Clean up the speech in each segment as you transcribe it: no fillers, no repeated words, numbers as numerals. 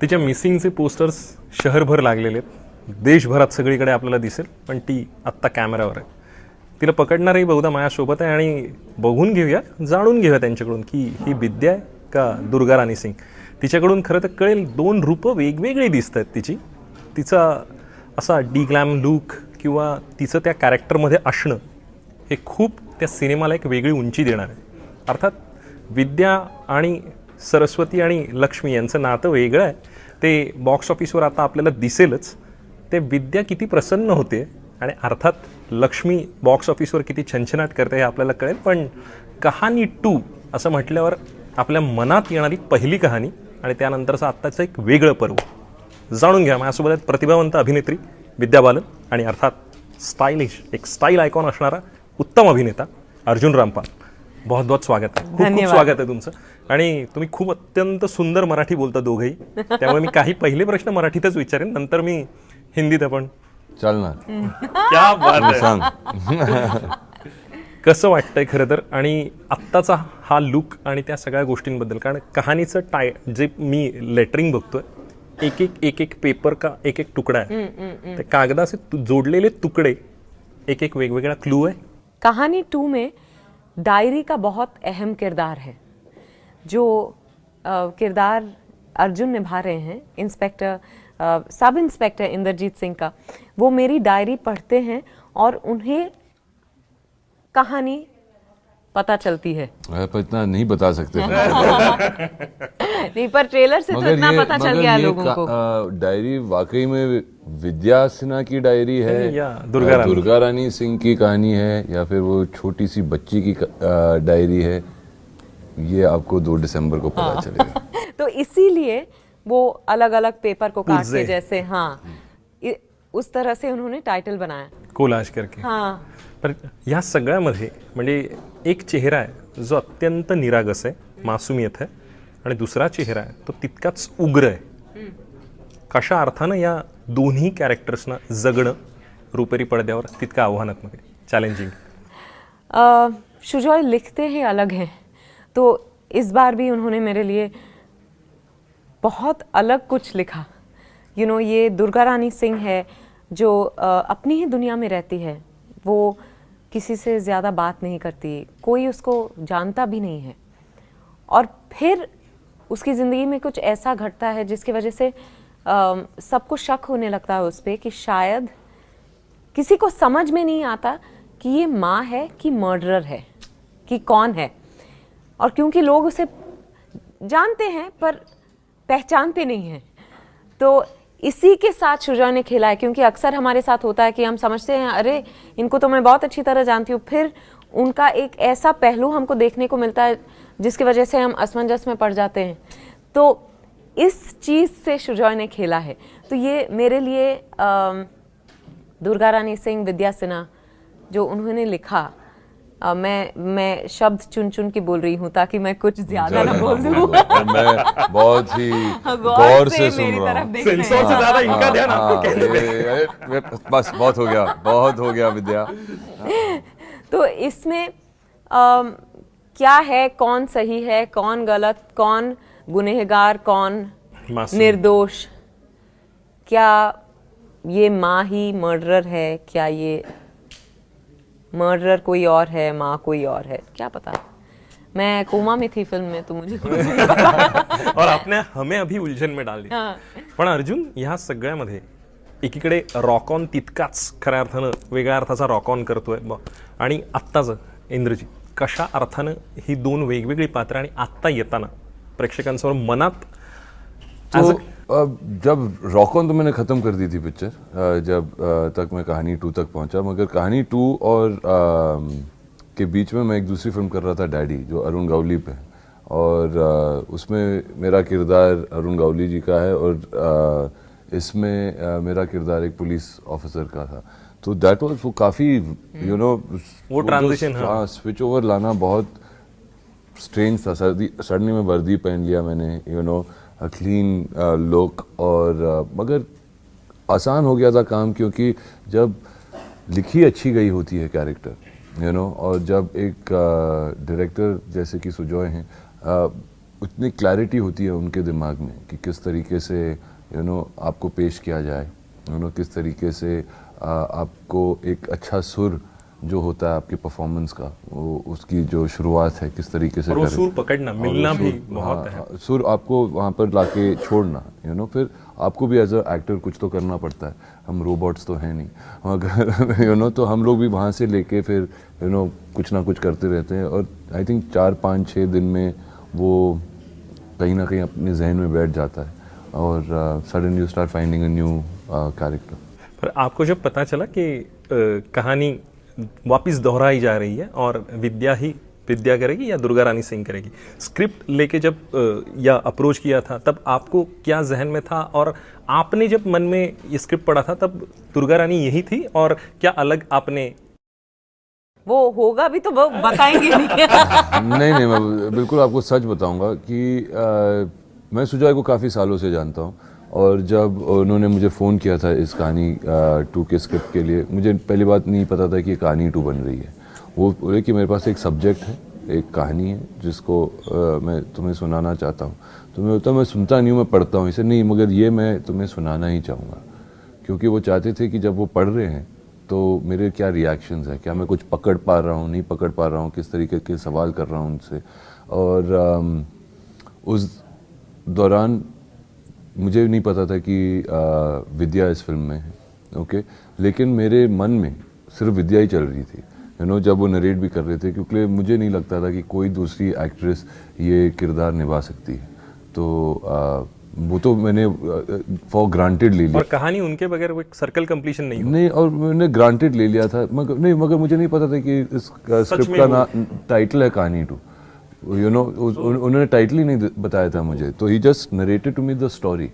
तिच्या मिसिंगचे पोस्टर्स शहरभर लागलेले आहेत, देशभरात सगळीकडे आपल्याला दिसेल, पण ती आत्ता कॅमेऱ्यावर आहे. तिला पकडणारही बहुधा माझ्यासोबत आहे आणि बघून घेऊया, जाणून घेऊया त्यांच्याकडून की ही विद्या आहे का दुर्गा राणी सिंग. तिच्याकडून खरं तर कळेल, दोन रूपं वेगवेगळी दिसत आहेत तिची. तिचा असा डिग्लॅम लूक किंवा तिचं त्या कॅरेक्टरमध्ये असणं हे खूप त्या सिनेमाला एक वेगळी उंची देणार आहे. अर्थात विद्या आणि सरस्वती आणि लक्ष्मी यांचं नातं वेगळं आहे, ते बॉक्स ऑफिसवर आता आपल्याला दिसेलच. ते विद्या किती प्रसन्न होते आणि अर्थात लक्ष्मी बॉक्स ऑफिसवर किती छनछनाट करते हे आपल्याला कळेल. पण कहाणी 2 असं म्हटल्यावर आपल्या मनात येणारी पहिली कहाणी आणि त्यानंतरचं आत्ताचं एक वेगळं पर्व जाणून घ्या. माझ्यासोबत आहेत प्रतिभावंत अभिनेत्री विद्या बालन आणि अर्थात स्टायलिश, एक स्टाईल आयकॉन असणारा उत्तम अभिनेता अर्जुन रामपाल. बहुत बहुत स्वागत आहे, खूप खूप स्वागत आहे तुमचं. आणि तुम्ही खूप अत्यंत सुंदर मराठी बोलता दोघंही, त्यामुळे मी काही पहिले प्रश्न मराठीतच विचारेन, नंतर मी हिंदीत आपण चालणार. क्या बात आहे. सांग. कसं वाटतंय खरं तर, आणि आत्ताचा हा लुक आणि त्या सगळ्या गोष्टींबद्दल? कारण कहाणीचं जे मी लेटरिंग बघतोय, एक एक पेपर का एक तुकडा आहे, ते कागदाचे जोडलेले तुकडे, एक वेगवेगळा क्लू आहे. कहानी 2 में डायरी का बहुत अहम किरदार है. जो किरदार अर्जुन निभा रहे हैं, inspector sub inspector Indrajit Singh का, वो मेरी डायरी पढ़ते हैं और उन्हें कहानी पता चलती है. पर इतना नहीं बता सकते. नहीं, पर ट्रेलर से तो इतना पता चल गया लोगों को. डायरी वाकई में विद्या सिन्हा की डायरी है या दुर्गा रानी सिंह की कहानी है, या फिर वो छोटी सी बच्ची की डायरी है, ये आपको 2 दिसंबर को पता चलेगा. तो इसीलिए वो अलग अलग पेपर को काट के, जैसे उस तरह से उन्होंने टाइटल बनाया, कोलाज करके. पण या सगळ्यामध्ये म्हणजे एक चेहरा आहे जो अत्यंत निरागस आहे, मासूमियत आहे, आणि दुसरा चेहरा आहे तो तितकाच उग्र आहे. कशा अर्थानं या दोन्ही कॅरेक्टर्सना जगणं रुपेरी पडद्यावर तितकं आव्हानात्मक आहे, चॅलेंजिंग? शुजॉय लिखते ही अलग हैं, तो इस बार भी उन्होंने मेरे लिए बहुत अलग कुछ लिखा. ये दुर्गा रानी सिंह है जो अपनी ही दुनिया में रहती है. वो किसी से ज़्यादा बात नहीं करती, कोई उसको जानता भी नहीं है, और फिर उसकी ज़िंदगी में कुछ ऐसा घटता है जिसकी वजह से सबको शक होने लगता है उस पर कि शायद किसी को समझ में नहीं आता कि ये माँ है कि मर्डरर है, कि कौन है. और क्योंकि लोग उसे जानते हैं पर पहचानते नहीं हैं, तो इसी के साथ शुजा ने खेला है. क्योंकि अक्सर हमारे साथ होता है कि हम समझते हैं अरे इनको तो मैं बहुत अच्छी तरह जानती हूँ, फिर उनका एक ऐसा पहलू हमको देखने को मिलता है जिसकी वजह से हम असमंजस में पड़ जाते हैं. तो इस चीज़ से शुजा ने खेला है. तो ये मेरे लिए दुर्गा रानी सिंह, विद्या सिन्हा जो उन्होंने लिखा, मैं शब्द चुन चुन के बोल रही हूँ ताकि मैं कुछ ज्यादा ना बोल दूँ. मैं बहुत ही गौर से सुन रहा हूँ. सेंसर से ज्यादा इनका ध्यान आपको कहने पे. बस बहुत हो गया विद्या. तो इसमें क्या है, कौन सही है, कौन गलत, कौन गुनहगार, कौन निर्दोष, क्या ये माँ ही मर्डरर है, क्या ये मर्डरर कोई और है, माँ कोई और है, क्या पता. मैं कोमा में थी फिल्म में, तो मुझे और आपने हमें अभी उलझन में डाल दिया. पण अर्जुन, ह्या सगळ्यामध्ये एकीकडे रॉक ऑन तितकाच खऱ्या अर्थानं वेगळ्या अर्थाचा रॉक ऑन करतोय, आणि आत्ताचं इंद्रजीत, कशा अर्थानं ही दोन वेगवेगळी पात्र आणि आत्ता येताना प्रेक्षकांसमोर मनात. जब रॉक ऑन तो मैंने ख़त्म कर दी थी पिक्चर, जब तक मैं कहानी 2 तक पहुंचा, मगर कहानी 2 और के बीच में मैं एक दूसरी फिल्म कर रहा था, डैडी, जो अरुण गावली पे, और उसमें मेरा किरदार अरुण गावली जी का है, और इसमें मेरा किरदार एक पुलिस ऑफिसर का था. तो दैट वाज वो काफ़ी वो ट्रांजिशन, स्विच ओवर लाना बहुत स्ट्रेंज था. सडनली में वर्दी पहन लिया मैंने, क्लीन लुक, और मगर आसान हो गया था काम, क्योंकि जब लिखी अच्छी गई होती है कैरेक्टर, और जब एक डायरेक्टर जैसे कि सुजॉय हैं, उतनी क्लैरिटी होती है उनके दिमाग में कि किस तरीके से आपको पेश किया जाए, किस तरीके से आपको एक अच्छा सुर जो होता है आपके परफॉर्मेंस का, वो उसकी जो शुरुआत है किस तरीके से और वो करें। सुर पकड़ना और मिलना वो भी सुर, बहुत है। हाँ, सुर आपको वहाँ पर लाके छोड़ना, फिर आपको भी एज अ एक्टर कुछ तो करना पड़ता है। हम रोबोट्स तो हैं नहीं, अगर तो हम लोग भी वहाँ से लेके फिर कुछ ना कुछ करते रहते हैं। और आई थिंक 4-5-6 दिन में वो कहीं ना कहीं अपने जहन में बैठ जाता है और suddenly you start finding a new character. पर आपको जब पता चला कि कहानी वापस दोहराई जा रही है और विद्या करेगी या दुर्गा रानी सिंह करेगी, स्क्रिप्ट लेके जब या अप्रोच किया था, तब आपको क्या जहन में था? और आपने जब मन में ये स्क्रिप्ट पढ़ा था तब दुर्गा रानी यही थी, और क्या अलग आपने वो होगा भी तो वो बताएंगे नहीं। नहीं, मैं बिल्कुल आपको सच बताऊंगा कि मैं सुजॉय को काफ़ी सालों से जानता हूँ, और जब उन्होंने मुझे फ़ोन किया था इस कहानी 2 के स्क्रिप्ट के लिए, मुझे पहली बात नहीं पता था कि ये कहानी 2 बन रही है। वो बोले कि मेरे पास एक सब्जेक्ट है, एक कहानी है जिसको मैं तुम्हें सुनाना चाहता हूँ। तो मैं बोलता मैं सुनता नहीं हूँ, मैं पढ़ता हूँ इसे। नहीं, मगर ये मैं तुम्हें सुनाना ही चाहूँगा, क्योंकि वो चाहते थे कि जब वो पढ़ रहे हैं तो मेरे क्या रिएक्शंस हैं, क्या मैं कुछ पकड़ पा रहा हूँ, नहीं पकड़ पा रहा हूँ, किस तरीके के सवाल कर रहा हूँ उनसे। और उस दौरान मुझे नहीं पता था कि विद्या इस फिल्म में है, ओके, लेकिन मेरे मन में सिर्फ विद्या ही चल रही थी, जब वो नरेट भी कर रहे थे, क्योंकि मुझे नहीं लगता था कि कोई दूसरी एक्ट्रेस ये किरदार निभा सकती है। तो वो तो मैंने फॉर ग्रांटेड ले लिया। और कहानी उनके बगैर वो एक सर्कल कंप्लीशन नहीं हो। नहीं, और मैंने ग्रांटेड ले लिया था, मगर मुझे नहीं पता था कि इस स्क्रिप्ट का टाइटल है कहानी 2। उन्होंने टाइटल ही नहीं बताया था मुझे, तो he just narrated to me the story.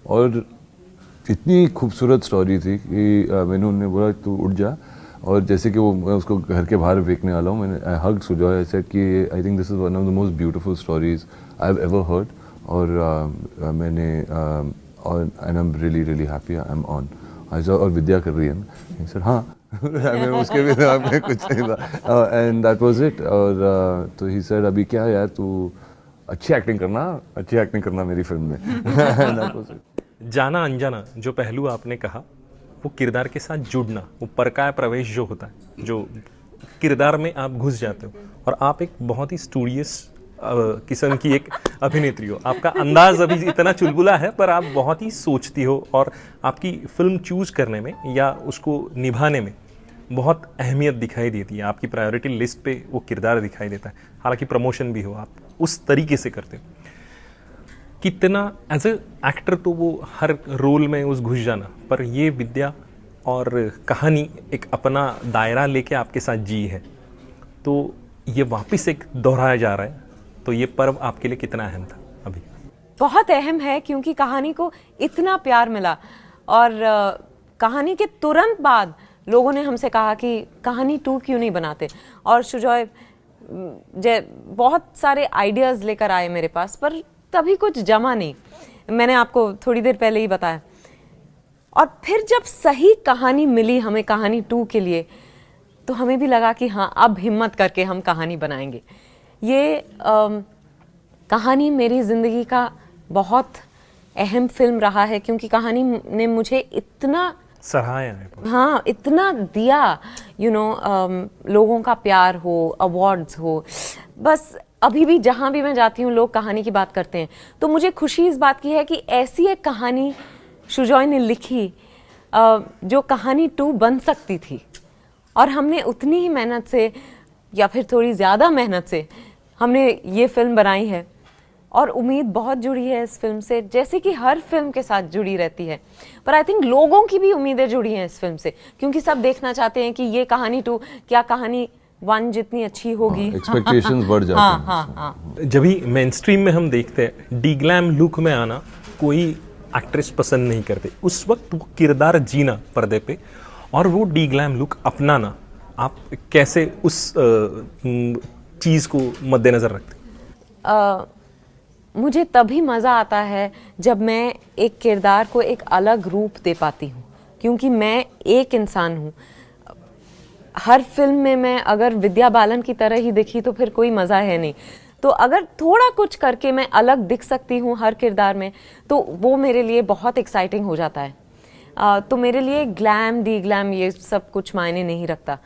और इतनी खूबसूरत स्टोरी थी कि मैंने उन्हें बोला तू उठ जा, और जैसे कि वो मैं उसको घर के बाहर फेंकने वाला हूँ, मैंने आई हग्ड सुजॉय, आई सेड कि I think this is one of the most beautiful stories I have ever heard. और मैंने और and I am really really happy I am on. और विद्या कर रही है ना, सर हाँ। मैं उसके भी में कुछ नहीं था, एंड दैट वाज इट। और तो ही सेड अभी क्या यार, तू अच्छी एक्टिंग करना मेरी फिल्म में। That was it. जाना अनजाना जो पहलू आपने कहा, वो किरदार के साथ जुड़ना, वो परकाय प्रवेश जो होता है, जो किरदार में आप घुस जाते हो, और आप एक बहुत ही स्टूडियस किस्म की एक अभिनेत्री हो। आपका अंदाज अभी इतना चुलबुला है, पर आप बहुत ही सोचती हो, और आपकी फिल्म चूज करने में या उसको निभाने में बहुत अहमियत दिखाई देती है। आपकी प्रायोरिटी लिस्ट पे वो किरदार दिखाई देता है। हालांकि प्रमोशन भी हो, आप उस तरीके से करते हो। कितना एज ए एक्टर तो वो हर रोल में उस घुस जाना, पर ये विद्या और कहानी एक अपना दायरा लेके आपके साथ जी है, तो ये वापस एक दोहराया जा रहा है, तो ये पर्व आपके लिए कितना अहम था अभी? बहुत अहम है, क्योंकि कहानी को इतना प्यार मिला, और कहानी के तुरंत बाद लोगों ने हमसे कहा कि कहानी 2 क्यों नहीं बनाते। और सुजॉय बहुत सारे आइडियाज़ लेकर आए मेरे पास, पर तभी कुछ जमा नहीं। मैंने आपको थोड़ी देर पहले ही बताया। और फिर जब सही कहानी मिली हमें कहानी 2 के लिए, तो हमें भी लगा कि हाँ, अब हिम्मत करके हम कहानी बनाएंगे। ये कहानी मेरी ज़िंदगी का बहुत अहम फिल्म रहा है, क्योंकि कहानी ने मुझे इतना सराहाया है। हाँ, इतना दिया, लोगों का प्यार हो, अवार्ड्स हो। बस अभी भी जहाँ भी मैं जाती हूँ लोग कहानी की बात करते हैं, तो मुझे खुशी इस बात की है कि ऐसी एक कहानी सुजॉय ने लिखी जो कहानी 2 बन सकती थी, और हमने उतनी ही मेहनत से या फिर थोड़ी ज़्यादा मेहनत से हमने ये फिल्म बनाई है। और उम्मीद बहुत जुड़ी है इस फिल्म से, जैसे कि हर फिल्म के साथ जुड़ी रहती है, पर आई थिंक लोगों की भी उम्मीदें जुड़ी हैं इस फिल्म से, क्योंकि सब देखना चाहते हैं कि ये कहानी 2 क्या कहानी 1 जितनी अच्छी होगी। एक्सपेक्टेशंस बढ़ जाते हैं। हाँ। जब भी मेन स्ट्रीम में हम देखते हैं डीग्लैम लुक में आना कोई एक्ट्रेस पसंद नहीं करते, उस वक्त वो किरदार जीना पर्दे पे और वो डीग्लैम लुक अपनाना, आप कैसे उस चीज़ को मद्देनज़र रखते? मुझे तभी मज़ा आता है जब मैं एक किरदार को एक अलग रूप दे पाती हूँ, क्योंकि मैं एक इंसान हूँ। हर फिल्म में मैं अगर विद्या बालन की तरह ही दिखी तो फिर कोई मज़ा है नहीं। तो अगर थोड़ा कुछ करके मैं अलग दिख सकती हूँ हर किरदार में, तो वो मेरे लिए बहुत एक्साइटिंग हो जाता है। तो मेरे लिए ग्लैम डी ग्लैम ये सब कुछ मायने नहीं रखता।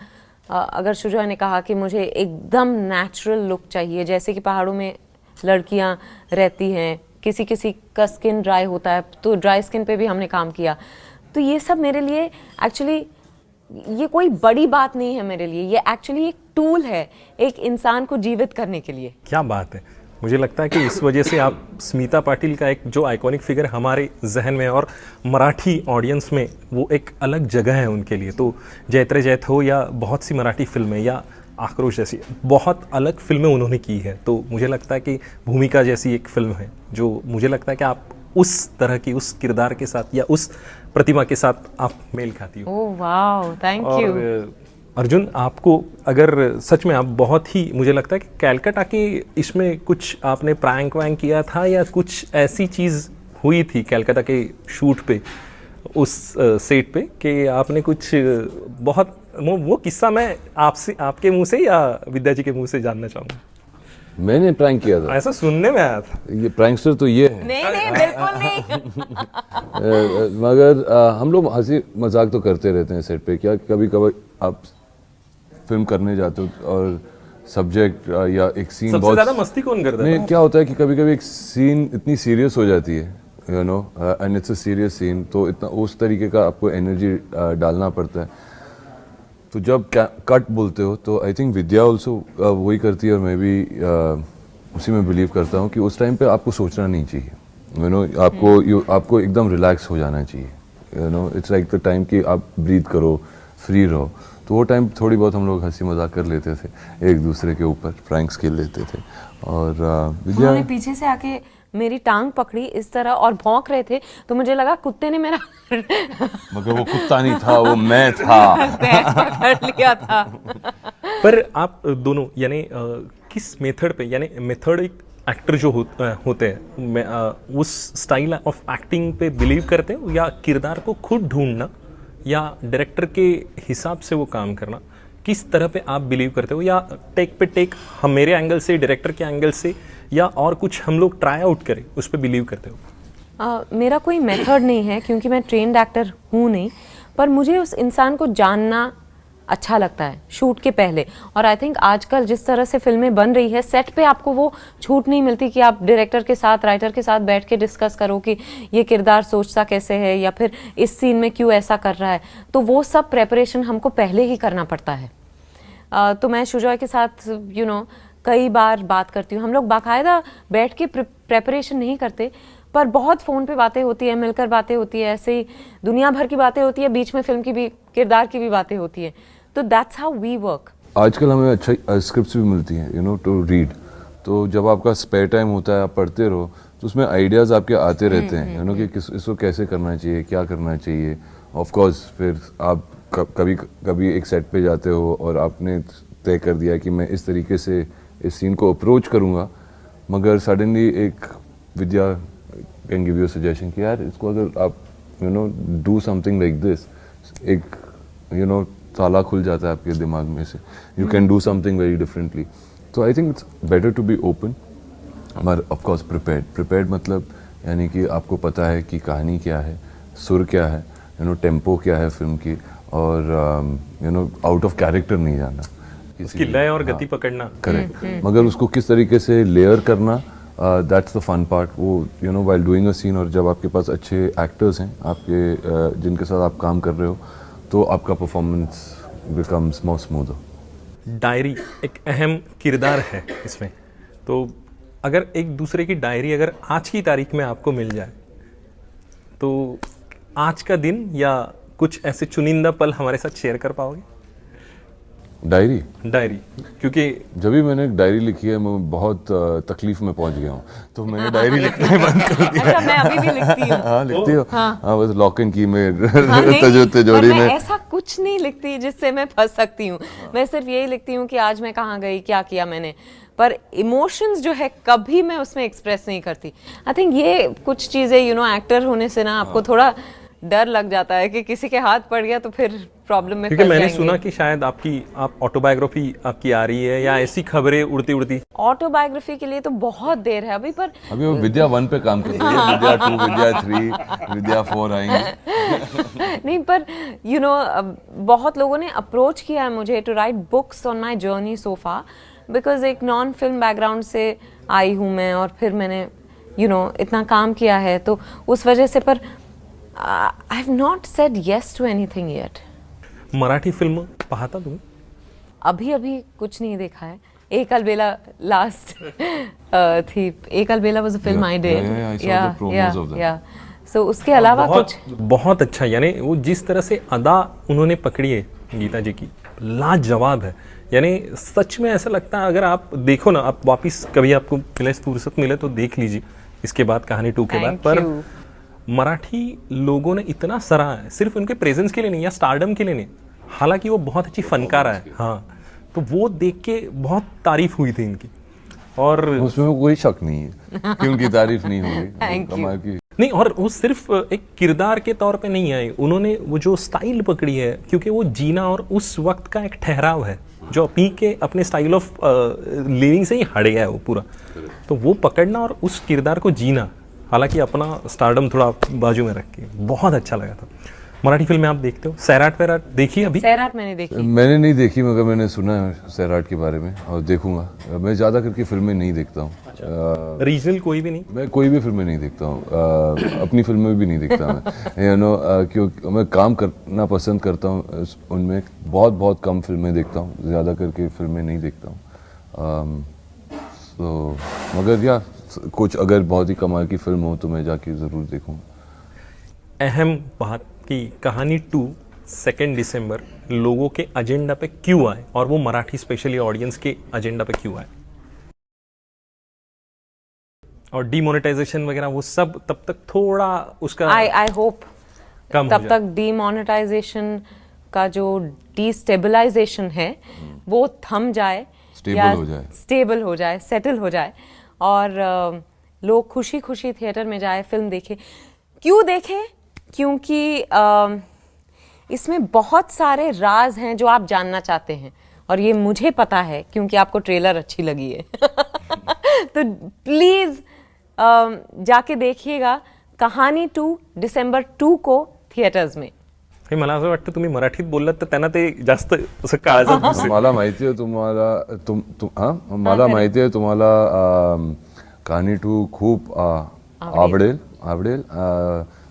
अगर शुजा ने कहा कि मुझे एकदम नेचुरल लुक चाहिए, जैसे कि पहाड़ों में लड़कियां रहती हैं, किसी किसी का स्किन ड्राई होता है, तो ड्राई स्किन पे भी हमने काम किया। तो ये सब मेरे लिए एक्चुअली ये कोई बड़ी बात नहीं है मेरे लिए, ये एक्चुअली एक टूल है एक इंसान को जीवित करने के लिए। क्या बात है। मुझे लगता है कि इस वजह से आप स्मिता पाटिल का एक जो आइकॉनिक फिगर हमारे जहन में और मराठी ऑडियंस में वो एक अलग जगह है उनके लिए। तो जैत्रे जैत हो या बहुत सी मराठी फिल्में या आक्रोश जैसी बहुत अलग फिल्में उन्होंने की है, तो मुझे लगता है कि भूमिका जैसी एक फिल्म है जो मुझे लगता है कि आप उस तरह की उस किरदार के साथ या उस प्रतिमा के साथ आप मेल खाती हो। Oh wow, thank you. और अर्जुन, आपको अगर सच में आप बहुत ही, मुझे लगता है कि कैलकाटा के इसमें कुछ आपने प्रैंक वैंक किया था या कुछ ऐसी चीज़ हुई थी कैलकाटा के शूट पे, उस सेट पे, कि आपने कुछ बहुत वो किस्सा मैं आपसे, आपके मुंह से या विद्या जी के मुंह से जानना चाहूँगा। मैंने प्रैंक किया था, ऐसा सुनने में आया था। ये प्रैंकस्टर तो ये है। नहीं नहीं, बिल्कुल नहीं। मगर हम लोग हंसी मजाक तो करते रहते हैं सेट पे। क्या कभी कभी आप फिल्म करने जाते हो और सब्जेक्ट या एक सीन सबसे बहुत ज्यादा मस्ती कौन करता है? नहीं, क्या होता है कि कभी कभी एक सीन इतनी सीरियस हो जाती है, you know, and it's a serious scene, तो इतना उस तरीके का आपको एनर्जी डालना पड़ता है। तो जब कट बोलते हो तो आई थिंक विद्या ऑल्सो वही करती है, और मैं भी उसी में बिलीव करता हूँ कि उस टाइम पे आपको सोचना नहीं चाहिए, यू नो, आपको एकदम रिलैक्स हो जाना चाहिए, you know, it's like the time कि आप ब्रीथ करो, फ्री रहो। तो वो टाइम थोड़ी बहुत हम लोग हंसी मजाक कर लेते थे, एक दूसरे के ऊपर प्रैंक्स खेल लेते थे। और विद्या उन्होंने पीछे से आके मेरी टांग पकड़ी इस तरह और भौंक रहे थे, तो मुझे लगा कुत्ते ने मेरा मगर वो कुत्ता नहीं था, वो मैं था। पैर पकड़ लिया था। पर आप दोनों यानी किस मेथड पे, यानी मेथड एक एक्टर जो होते हैं, उस स्टाइल ऑफ एक्टिंग पे बिलीव करते हो, या किरदार को खुद ढूंढना, या डायरेक्टर के हिसाब से वो काम करना, किस तरह पे आप बिलीव करते हो? या टेक पे टेक हम मेरे एंगल से, डायरेक्टर के एंगल से, या और कुछ हम लोग ट्राई आउट करें उस पर बिलीव करते हो? मेरा कोई मेथड नहीं है क्योंकि मैं ट्रेन्ड एक्टर हूँ नहीं, पर मुझे उस इंसान को जानना अच्छा लगता है शूट के पहले। और आई थिंक आजकल जिस तरह से फिल्में बन रही है, सेट पे आपको वो छूट नहीं मिलती कि आप डायरेक्टर के साथ, राइटर के साथ बैठ के डिस्कस करो कि ये किरदार सोचता कैसे है या फिर इस सीन में क्यों ऐसा कर रहा है। तो वो सब प्रेपरेशन हमको पहले ही करना पड़ता है। तो मैं शुजा के साथ यू नो कई बार बात करती हूँ। हम लोग बाकायदा बैठ के प्रेपरेशन नहीं करते, पर बहुत फ़ोन पे बातें होती है, मिलकर बातें होती है, ऐसे ही दुनिया भर की बातें होती है, बीच में फिल्म की भी, किरदार की भी बातें होती है। तो दैट्स हाउ वी वर्क। आजकल हमें अच्छा स्क्रिप्ट्स भी मिलती हैं, यू नो, टू रीड। तो जब आपका स्पेयर टाइम होता है, आप पढ़ते रहो, तो उसमें आइडियाज़ आपके आते रहते हैं, यू नो, कि इसको कैसे करना चाहिए, क्या करना चाहिए। ऑफ कोर्स फिर आप कभी कभी एक सेट पे जाते हो और आपने तय कर दिया कि मैं इस तरीके से इस सीन को अप्रोच करूँगा, मगर सडनली एक Vidya can give you suggestion कि यार इसको अगर आप, you know, do something like this, एक, यू नो, ताला खुल जाता है आपके दिमाग में से, you can do something very differently. तो I think it's better to be open, मगर ऑफकोर्स प्रिपेयर्ड मतलब यानी कि आपको पता है कि कहानी क्या है, सुर क्या है, यू नो, टेम्पो क्या है फिल्म की, और you know, out of character नहीं जाना, उसकी लय और गति पकड़ना। करेक्ट। मगर उसको किस तरीके से लेयर करना, दैट्स द फन पार्ट। वो, you know, while doing a scene, और जब आपके पास अच्छे एक्टर्स हैं आपके, जिनके साथ आप काम कर रहे हो, तो आपका performance becomes more smoother. Diary एक अहम किरदार है इसमें। तो अगर एक दूसरे की डायरी अगर आज की तारीख में आपको मिल जाए, तो आज का दिन या कुछ ऐसे चुनिंदा पल हमारे साथ शेयर कर पाओगे? डायरी क्योंकि जब भी मैंने डायरी लिखी है, मैं बहुत तकलीफ में पहुंच गया हूँ, तो मैंने डायरी लिखना ही बंद कर दिया। अच्छा, मैं अभी भी लिखती हूँ। हाँ, लिखती हो? हाँ, बस लॉक एंड की में, नहीं, तिजोरी में। ऐसा कुछ नहीं लिखती जिससे मैं फंस सकती हूँ। मैं सिर्फ यही लिखती हूँ कि आज मैं कहाँ गई, क्या किया मैंने, पर इमोशंस जो है कभी मैं उसमें एक्सप्रेस नहीं करती। आई थिंक ये कुछ चीज़ें, यू नो, एक्टर होने से ना आपको थोड़ा डर लग जाता है कि किसी के हाथ पड़ गया तो फिर प्रॉब्लम में क्योंकि फंस मैंने जाएंगे। सुना कि शायद आप ऑटोबायोग्राफी आपकी आ रही है या ऐसी खबरें उड़ती उड़ती। ऑटोबायोग्राफी के लिए तो बहुत देर है अभी, पर अभी वो विद्या 1 पे काम कर रही है, विद्या 2, विद्या 3, विद्या 4 आएंगे। नहीं, पर यू नो बहुत लोगों ने अप्रोच किया है मुझे to write books on my journey so far, because एक नॉन फिल्म बैकग्राउंड से आई हूँ मैं, और फिर मैंने इतना काम किया है, तो उस वजह से, पर I have not said yes to anything yet. Marathi film पाहता तुम्ही? अभी अभी कुछ नहीं देखा है। एक अलबेला लास्ट थी, एक Albela was a film I did, yeah, I saw the promos of that. या सो उसके अलावा बहुत कुछ बहुत अच्छा, यानी वो जिस तरह से अदा उन्होंने पकड़ी है गीता जी की, लाजवाब है। यानी सच में ऐसा लगता है, अगर आप देखो ना, आप वापिस कभी आपको फुर्सत मिले तो देख लीजिए इसके बाद, कहानी 2 के बाद। Thank पर you. मराठी लोगों ने इतना सराहा है, सिर्फ उनके प्रेजेंस के लिए नहीं या स्टारडम के लिए नहीं, हालांकि वो बहुत अच्छी फनकार है। हाँ, तो वो देख के बहुत तारीफ हुई थी इनकी, और उसमें कोई शक नहीं है कि उनकी तारीफ नहीं होगी। Thank you. कमाल की नहीं, और वो सिर्फ एक किरदार के तौर पे नहीं आए, उन्होंने वो जो स्टाइल पकड़ी है, क्योंकि वो जीना और उस वक्त का एक ठहराव है जो पी के अपने स्टाइल ऑफ लिविंग से ही हट गया है वो पूरा, तो वो पकड़ना और उस किरदार को जीना, हालांकि अपना स्टारडम थोड़ा बाजू में रख के, बहुत अच्छा लगा था। मराठी फिल्में आप देखते हो? सैराट वैराट देखी अभी? सैराट मैंने देखी। मैंने नहीं देखी, मगर मैंने सुना है सैराट के बारे में और देखूंगा। मैं ज़्यादा करके फिल्में नहीं देखता हूँ। रीजनल कोई भी नहीं? मैं कोई भी फिल्में नहीं देखता हूँ, अपनी फिल्में भी नहीं देखता मैं। क्योंकि मैं काम करना पसंद करता हूँ उनमें, बहुत बहुत कम फिल्में देखता हूँ, ज़्यादा करके फिल्में नहीं देखता हूँ। तो मगर या कुछ अगर बहुत ही कमाल की फिल्म हो तो मैं जाके ज़रूर देखूँगा। अहम बात कि कहानी 2 2 दिसंबर लोगों के एजेंडा पे क्यों आए, और वो मराठी स्पेशली ऑडियंस के एजेंडा पे क्यों आए, और डीमोनेटाइजेशन वगैरह वो सब तब तक थोड़ा उसका आई होप कम हो तब जाए। तक डीमोनेटाइजेशन का जो डिस्टेबलाइजेशन है वो थम जाए, Stable हो जाए। स्टेबल हो जाए, सेटल हो जाए, और लोग खुशी खुशी थिएटर में जाए, फिल्म देखे। क्यों देखे? क्योंकि इसमें बहुत सारे राज हैं जो आप जानना चाहते हैं, और ये मुझे पता है क्योंकि आपको ट्रेलर अच्छी लगी है। तो प्लीज जाके देखिएगा कहानी 2 दिसंबर 2 को थिएटर्स में। हे मला असं वाटतं तुम्ही मराठीत बोललात तर त्यांना ते जास्त असं काळजात घुसेल. मला माहिती आहे तुम्हाला मला माहिती आहे तुम्हाला कहाणी 2 खूप आवडेल.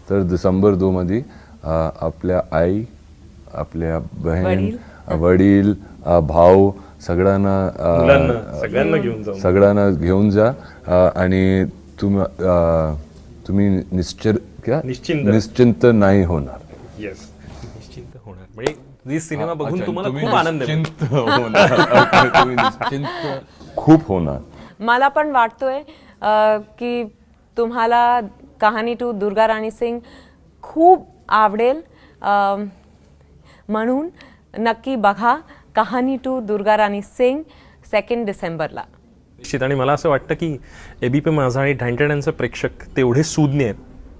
तर दिसंबर 2 मध्ये आपल्या आई, आपल्या बहीण, वडील, भाऊ सगळ्यांना सगळ्यांना घेऊन जा आणि तुम्ही निश्चिंत नाही होणार. येस, निश्चिंत होणार. म्हणजे जी सिनेमा बघून तुम्हाला खूप आनंद आहे. खूप होणार. मला पण वाटतोय की तुम्हाला कहानी 2 दुर्गा राणी सिंग खूप आवडेल, म्हणून नक्की बघा कहानी 2 दुर्गा राणी सिंग 2 डिसेंबरला. निश्चित. आणि मला असं वाटतं की एबीपी माझा आणि ढांटड्यांचे प्रेक्षक तेवढे सुज्ञ आहेत,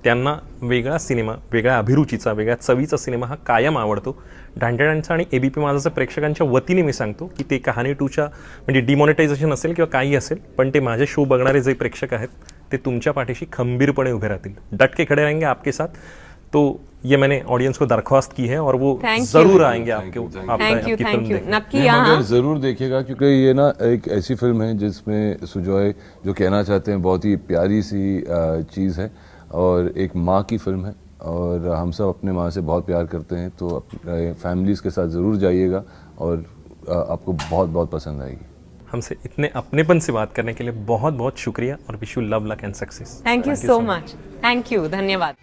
त्यांना वेगळा सिनेमा, वेगळ्या अभिरुचीचा, वेगळ्या चवीचा सिनेमा हा कायम आवडतो. ढांटड्यांचा आणि एबीपी माझाच्या प्रेक्षकांच्या वतीने मी सांगतो की ते कहाणी 2च्या म्हणजे डिमॉनिटायझेशन असेल किंवा काही असेल, पण ते माझे शो बघणारे जे प्रेक्षक आहेत ते तुमच्या पाठीशी खंबीरपणे उभे राहतील, डट के खड़े रहेंगे आपके साथ. तो ये मैंने ऑडियंस को दरख्वास्त की है और वो जरूर आएंगे आपके थैंक यू नक्की मगर यहाँ जरूर देखिएगा, क्योंकि ये ना एक ऐसी फिल्म है जिसमें सुजॉय जो कहना चाहते हैं बहुत ही प्यारी सी चीज़ है और एक माँ की फिल्म है, और हम सब अपने माँ से बहुत प्यार करते हैं. तो फैमिलीज़ के साथ ज़रूर जाइएगा और आपको बहुत बहुत पसंद आएगी. हमसे इतने अपनेपन से बात करने के लिए बहुत बहुत शुक्रिया और wish you love luck and success. Thank you so much. Thank you, धन्यवाद.